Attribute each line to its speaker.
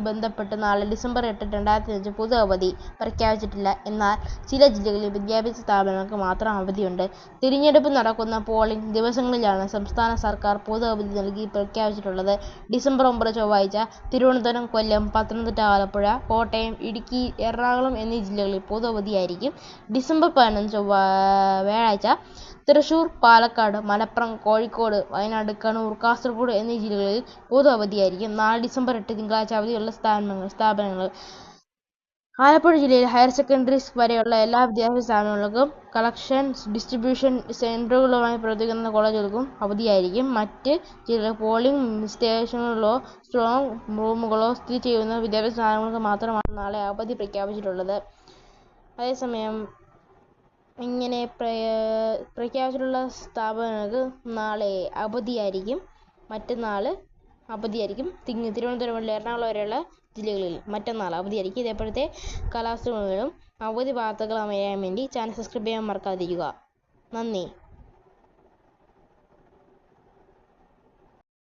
Speaker 1: ബന്ധപ്പെട്ട് നാളെ ഡിസംബർ 8, 2005 പൊതു അവധി പ്രഖ്യാപിച്ചിട്ടില്ല. എന്നാൽ ചില ജില്ലകളിൽ വിദ്യാഭ്യാസ സ്ഥാപനങ്ങൾക്ക് മാത്രം അവധിയുണ്ട്. തിരഞ്ഞെടുപ്പ് നടക്കുന്ന പോളിംഗ് ദിവസങ്ങളിലാണ് സംസ്ഥാന സർക്കാർ പൊതു അവധി നൽകി പ്രഖ്യാപിച്ചിട്ടുള്ളത്. ഡിസംബർ 9 ചൊവ്വാഴ്ച തിരുവനന്തപുരം, കൊല്ലം, പത്തനംതിട്ട, ആലപ്പുഴ, കോട്ടയം, ഇടുക്കി, എറണാകുളം എന്നീ ജില്ലകളിൽ പൊതു അവധിയായിരിക്കും. ഡിസംബർ 15 വ്യാഴാഴ്ച തൃശൂർ, പാലക്കാട്, മലപ്പുറം, കോഴിക്കോട്, വയനാട്, കണ്ണൂർ, കാസർഗോഡ് എന്നീ ജില്ലകളിൽ പൊതു അവധിയായിരിക്കും. നാളെ ഡിസംബർ 8 തിങ്കളാഴ്ച അവധിയുള്ള സ്ഥാപനങ്ങൾ: ആലപ്പുഴ ജില്ലയിൽ ഹയർ സെക്കൻഡറി വരെയുള്ള എല്ലാ വിദ്യാഭ്യാസ സ്ഥാപനങ്ങൾക്കും കളക്ഷൻ ഡിസ്ട്രിബ്യൂഷൻ സെന്ററുകളുമായി പ്രവർത്തിക്കുന്ന കോളേജുകൾക്കും അവധിയായിരിക്കും. മറ്റ് ജില്ലകളിൽ പോളിംഗ് സ്റ്റേഷനുകളോ സ്ട്രോങ് റൂമുകളോ സ്ഥിതി ചെയ്യുന്ന വിദ്യാഭ്യാസ സ്ഥാപനങ്ങൾക്ക് മാത്രമാണ് നാളെ അവധി പ്രഖ്യാപിച്ചിട്ടുള്ളത്. അതേസമയം ഇങ്ങനെ പ്രഖ്യാപിച്ചിട്ടുള്ള സ്ഥാപനങ്ങൾക്ക് നാളെ അവധിയായിരിക്കും. മറ്റന്നാൾ അവധിയായിരിക്കും. തിരുവനന്തപുരം മുതൽ എറണാകുളം വരെയുള്ള ജില്ലകളിൽ മറ്റന്നാൾ അവധിയായിരിക്കും. ഇതേപോലത്തെ കാലാവസ്ഥകളും അവധി വാർത്തകൾ അറിയാൻ വേണ്ടി ചാനൽ സബ്സ്ക്രൈബ് ചെയ്യാൻ മറക്കാതിരിക്കുക. നന്ദി.